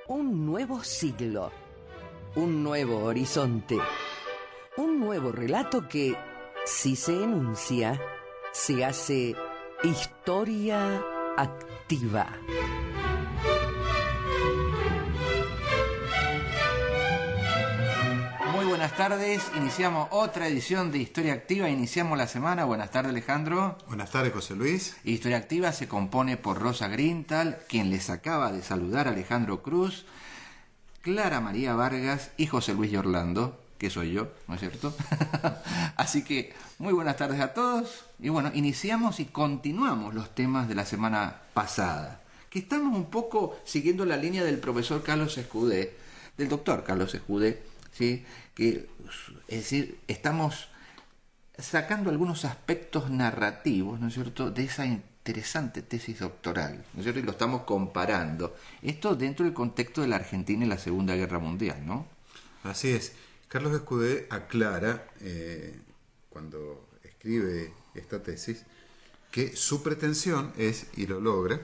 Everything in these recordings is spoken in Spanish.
Un nuevo siglo, un nuevo horizonte, un nuevo relato que, si se enuncia, se hace historia activa. Muy buenas tardes, iniciamos otra edición de Historia Activa, iniciamos la semana. Buenas tardes, Alejandro. Buenas tardes, José Luis. Historia Activa se compone por Rosa Grintal, quien les acaba de saludar, Alejandro Cruz, Clara María Vargas y José Luis de Orlando, que soy yo, ¿no es cierto? Así que muy buenas tardes a todos. Y bueno, iniciamos y continuamos los temas de la semana pasada, que estamos un poco siguiendo la línea del profesor Carlos Escudé, del doctor Carlos Escudé, ¿sí? Que, es decir, estamos sacando algunos aspectos narrativos, ¿no es cierto?, de esa interesante tesis doctoral, ¿no es cierto?, y lo estamos comparando. Esto dentro del contexto de la Argentina y la Segunda Guerra Mundial, ¿no? Así es. Carlos Escudé aclara, cuando escribe esta tesis, que su pretensión es, y lo logra,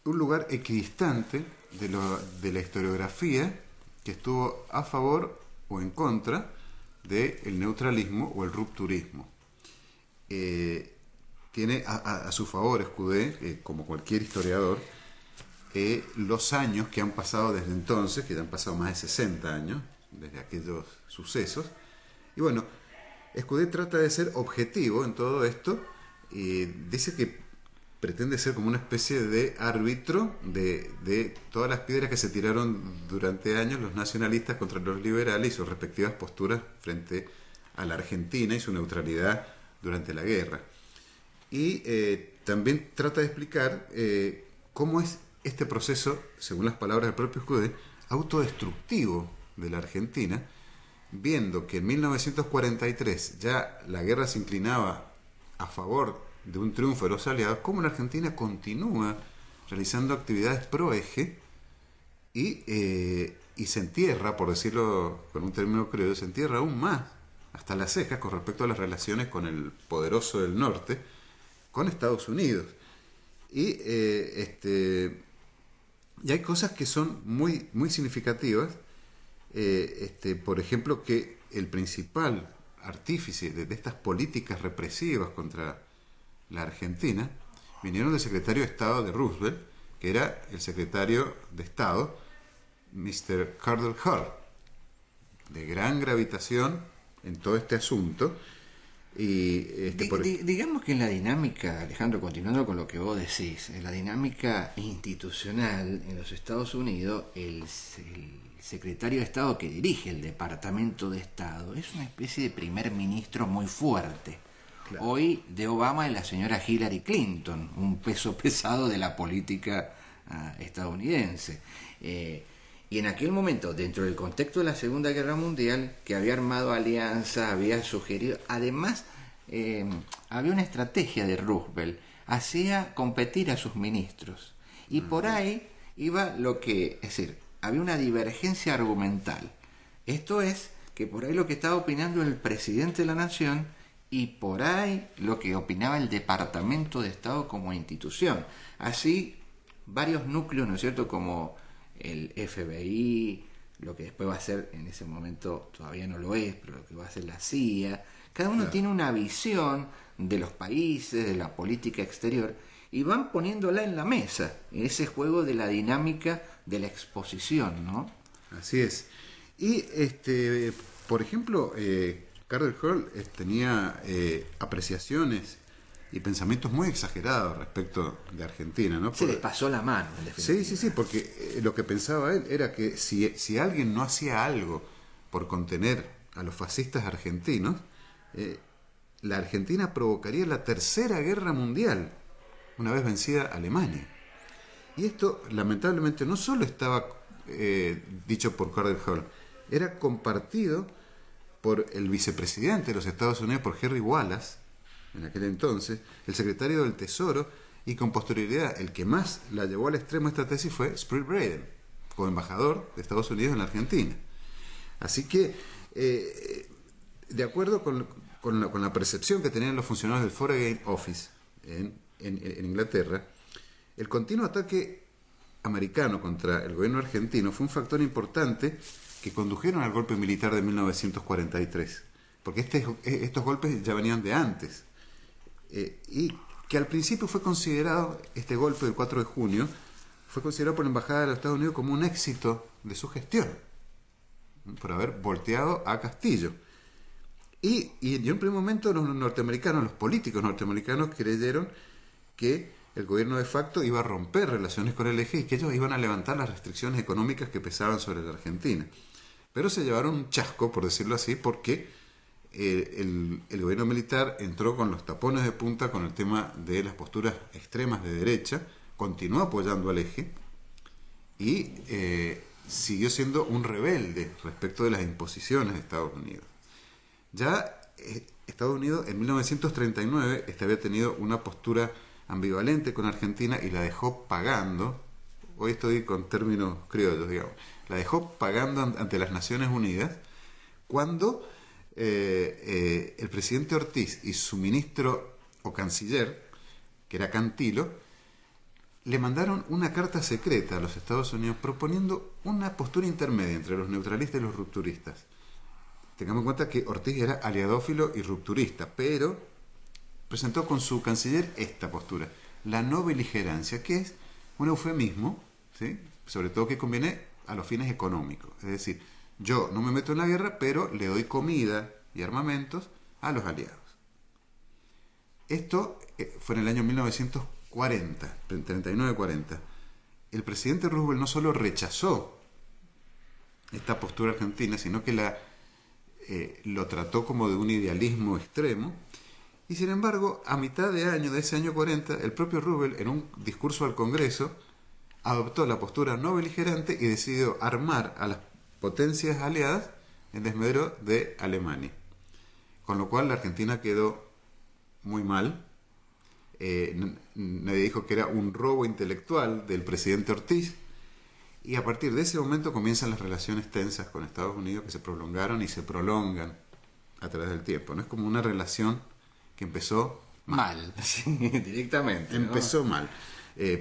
un lugar equidistante de la historiografía que estuvo a favor o en contra del neutralismo o el rupturismo. Tiene a su favor Escudé, como cualquier historiador, los años que han pasado desde entonces, que ya han pasado más de 60 años, desde aquellos sucesos. Y bueno, Escudé trata de ser objetivo en todo esto, y dice que pretende ser como una especie de árbitro de todas las piedras que se tiraron durante años los nacionalistas contra los liberales y sus respectivas posturas frente a la Argentina y su neutralidad durante la guerra. Y también trata de explicar cómo es este proceso, según las palabras del propio Escudé, autodestructivo de la Argentina, viendo que en 1943 ya la guerra se inclinaba a favor de un triunfo de los aliados, como la Argentina continúa realizando actividades pro eje y se entierra, por decirlo con un término criollo, se entierra aún más hasta las cejas con respecto a las relaciones con el poderoso del norte, con Estados Unidos. Y hay cosas que son muy, muy significativas, por ejemplo, que el principal artífice de estas políticas represivas contra la Argentina vinieron del secretario de Estado de Roosevelt, que era el secretario de Estado, Mr. Carter Hart, de gran gravitación en todo este asunto. Y digamos que en la dinámica, Alejandro, continuando con lo que vos decís, en la dinámica institucional en los Estados Unidos, el secretario de Estado que dirige el Departamento de Estado es una especie de primer ministro muy fuerte. Claro. Hoy de Obama es la señora Hillary Clinton, un peso pesado de la política estadounidense. Y en aquel momento, dentro del contexto de la Segunda Guerra Mundial, que había armado alianzas, había sugerido, además había una estrategia de Roosevelt, hacía competir a sus ministros. Y por ahí iba lo que, es decir, había una divergencia argumental. Esto es, que por ahí lo que estaba opinando el presidente de la nación y por ahí lo que opinaba el Departamento de Estado como institución. Así, varios núcleos, ¿no es cierto?, como el FBI, lo que después va a ser, en ese momento todavía no lo es, pero lo que va a ser la CIA, cada uno tiene una visión de los países, de la política exterior, y van poniéndola en la mesa, en ese juego de la dinámica de la exposición, ¿no? Así es. Y, por ejemplo, Carter Hart tenía apreciaciones y pensamientos muy exagerados respecto de Argentina, ¿no? Se le pasó la mano, en definitiva. Sí, porque lo que pensaba él era que si alguien no hacía algo por contener a los fascistas argentinos, la Argentina provocaría la Tercera Guerra Mundial, una vez vencida Alemania. Y esto, lamentablemente, no solo estaba dicho por Carter Hart, era compartido por el vicepresidente de los Estados Unidos, por Henry Wallace, en aquel entonces, el secretario del Tesoro, y con posterioridad el que más la llevó al extremo esta tesis fue Sproul Braden, como embajador de Estados Unidos en la Argentina. Así que, de acuerdo con la percepción que tenían los funcionarios del Foreign Office en Inglaterra, el continuo ataque americano contra el gobierno argentino fue un factor importante que condujeron al golpe militar de 1943, porque estos golpes ya venían de antes, y que al principio fue considerado, este golpe del 4 de junio, fue considerado por la Embajada de los Estados Unidos como un éxito de su gestión, por haber volteado a Castillo. Y en un primer momento los políticos norteamericanos creyeron que el gobierno de facto iba a romper relaciones con el eje y que ellos iban a levantar las restricciones económicas que pesaban sobre la Argentina. Pero se llevaron un chasco, por decirlo así, porque el gobierno militar entró con los tapones de punta con el tema de las posturas extremas de derecha, continuó apoyando al eje y siguió siendo un rebelde respecto de las imposiciones de Estados Unidos. Ya Estados Unidos en 1939 había tenido una postura ambivalente con Argentina y la dejó pagando, hoy estoy con términos criollos, digamos, la dejó pagando ante las Naciones Unidas cuando el presidente Ortiz y su ministro o canciller, que era Cantilo, le mandaron una carta secreta a los Estados Unidos proponiendo una postura intermedia entre los neutralistas y los rupturistas. Tengamos en cuenta que Ortiz era aliadófilo y rupturista, pero presentó con su canciller esta postura, la no beligerancia, que es un eufemismo, ¿sí?, sobre todo que conviene a los fines económicos. Es decir, yo no me meto en la guerra, pero le doy comida y armamentos a los aliados. Esto fue en el año 1940, 39-40. El presidente Roosevelt no solo rechazó esta postura argentina, sino que lo trató como de un idealismo extremo. Y sin embargo, a mitad de ese año 40, el propio Roosevelt, en un discurso al Congreso, adoptó la postura no beligerante y decidió armar a las potencias aliadas en desmedro de Alemania. Con lo cual la Argentina quedó muy mal. Nadie dijo que era un robo intelectual del presidente Ortiz. Y a partir de ese momento comienzan las relaciones tensas con Estados Unidos, que se prolongaron y se prolongan a través del tiempo. No es como una relación que empezó mal, sí, directamente, ¿no? Empezó mal,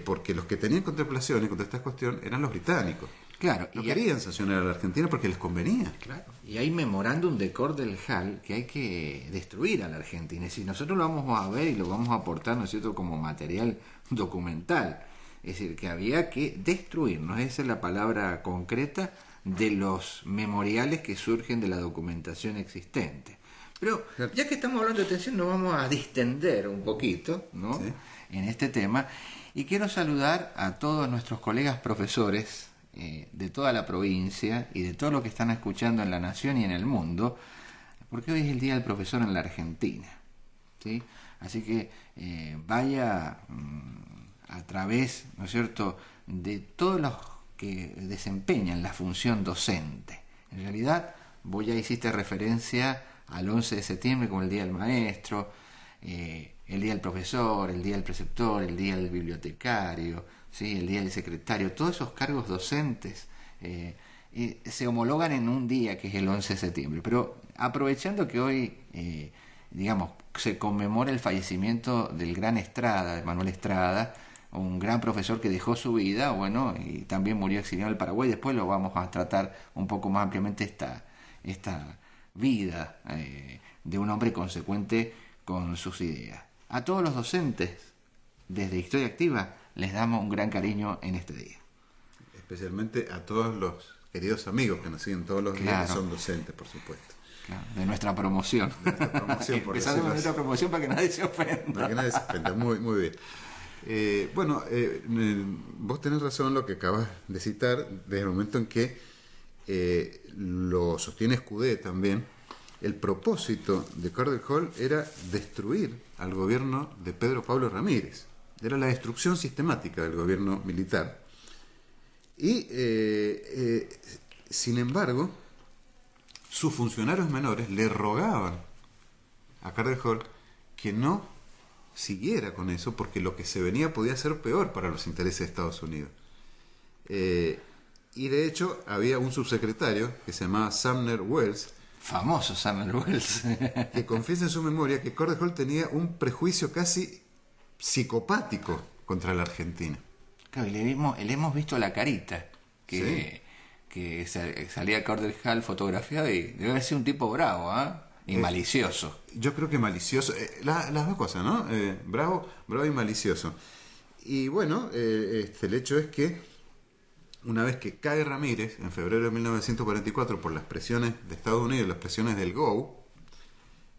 porque los que tenían contemplaciones contra esta cuestión eran los británicos. Claro, no querían sancionar a la Argentina porque les convenía. Claro. Y hay memorándum de Cor del HAL que hay que destruir a la Argentina. Si nosotros lo vamos a ver y lo vamos a aportar, ¿no es cierto?, como material documental. Es decir, que había que destruirnos, esa es la palabra concreta, de los memoriales que surgen de la documentación existente. Pero ya que estamos hablando de tensión, nos vamos a distender un poquito, ¿no?, sí, en este tema. Y quiero saludar a todos nuestros colegas profesores de toda la provincia y de todo lo que están escuchando en la nación y en el mundo, porque hoy es el Día del Profesor en la Argentina, ¿sí? Así que vaya a través, ¿no es cierto?, de todos los que desempeñan la función docente. En realidad, vos ya hiciste referencia al 11 de septiembre como el Día del Maestro, el Día del Profesor, el Día del Preceptor, el Día del Bibliotecario, ¿sí?, el Día del Secretario. Todos esos cargos docentes se homologan en un día que es el 11 de septiembre. Pero aprovechando que hoy, digamos, se conmemora el fallecimiento del gran Estrada, de Manuel Estrada, un gran profesor que dejó su vida, bueno, y también murió exiliado en el Paraguay. Después lo vamos a tratar un poco más ampliamente esta vida de un hombre consecuente con sus ideas. A todos los docentes, desde Historia Activa, les damos un gran cariño en este día. Especialmente a todos los queridos amigos que nos siguen todos los días, que son docentes, por supuesto. Claro, de nuestra promoción. De nuestra promoción, por empezando con nuestra promoción para que nadie se ofenda. Para que nadie se ofenda, muy, muy bien. Vos tenés razón en lo que acabas de citar, desde el momento en que lo sostiene Escudé también. El propósito de Carter Hall era destruir al gobierno de Pedro Pablo Ramírez. Era la destrucción sistemática del gobierno militar. Y, sin embargo, sus funcionarios menores le rogaban a Carter Hall que no siguiera con eso, porque lo que se venía podía ser peor para los intereses de Estados Unidos. Y de hecho había un subsecretario que se llamaba Sumner Welles, famoso Sumner Welles, que confiesa en su memoria que Carter Hall tenía un prejuicio casi psicopático contra la Argentina. Claro, y le hemos visto la carita, que salía Carvajal fotografiado y debe haber sido un tipo bravo, ¿ah? Y malicioso. Yo creo que malicioso, las dos cosas, ¿no? Bravo y malicioso. Y bueno, el hecho es que una vez que cae Ramírez, en febrero de 1944, por las presiones de Estados Unidos, las presiones del GO,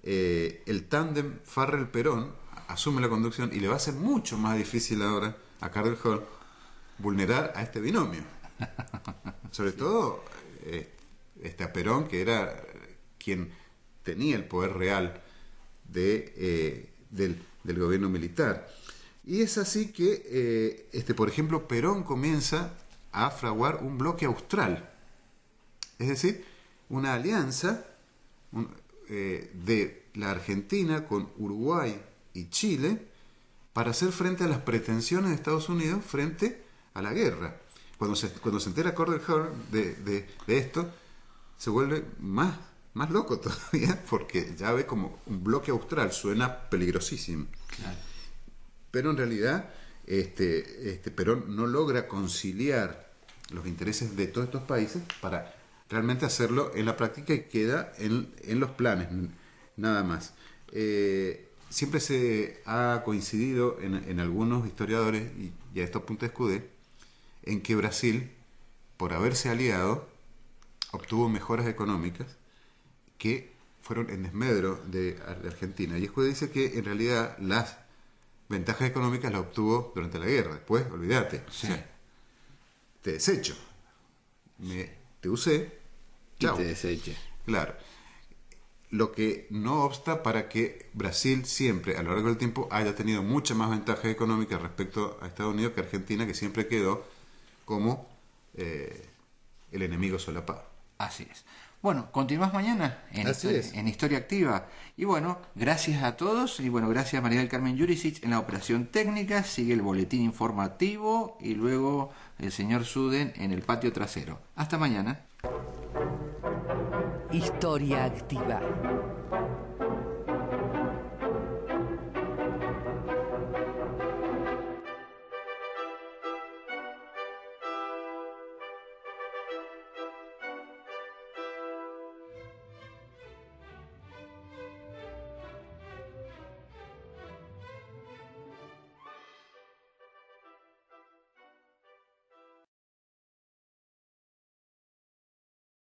el tándem Farrell-Perón asume la conducción y le va a ser mucho más difícil ahora a Carvajal vulnerar a este binomio. Sobre todo a Perón, que era quien tenía el poder real del gobierno militar. Y es así que, por ejemplo, Perón comienza a fraguar un bloque austral, es decir, una alianza de la Argentina con Uruguay y Chile para hacer frente a las pretensiones de Estados Unidos frente a la guerra. Cuando se entera Carvajal de esto, se vuelve más loco todavía, porque ya ve como un bloque austral, suena peligrosísimo. Claro. Pero en realidad Perón no logra conciliar los intereses de todos estos países para realmente hacerlo en la práctica, y queda en los planes, nada más. Siempre se ha coincidido en algunos historiadores, y a estos puntos escudé, en que Brasil, por haberse aliado, obtuvo mejoras económicas que fueron en desmedro de Argentina. Y Escudé dice que en realidad las ventajas económicas las obtuvo durante la guerra. Después, olvídate. Sí. O sea, te desecho. Te usé. Chao. Y te deseché. Claro. Lo que no obsta para que Brasil siempre, a lo largo del tiempo, haya tenido mucha más ventajas económicas respecto a Estados Unidos que Argentina, que siempre quedó como el enemigo solapado. Así es. Bueno, continuás mañana en Historia Activa. Y bueno, gracias a todos. Y bueno, gracias a María del Carmen Jurisic en la operación técnica. Sigue el boletín informativo y luego el señor Suden en el patio trasero. Hasta mañana. Historia Activa.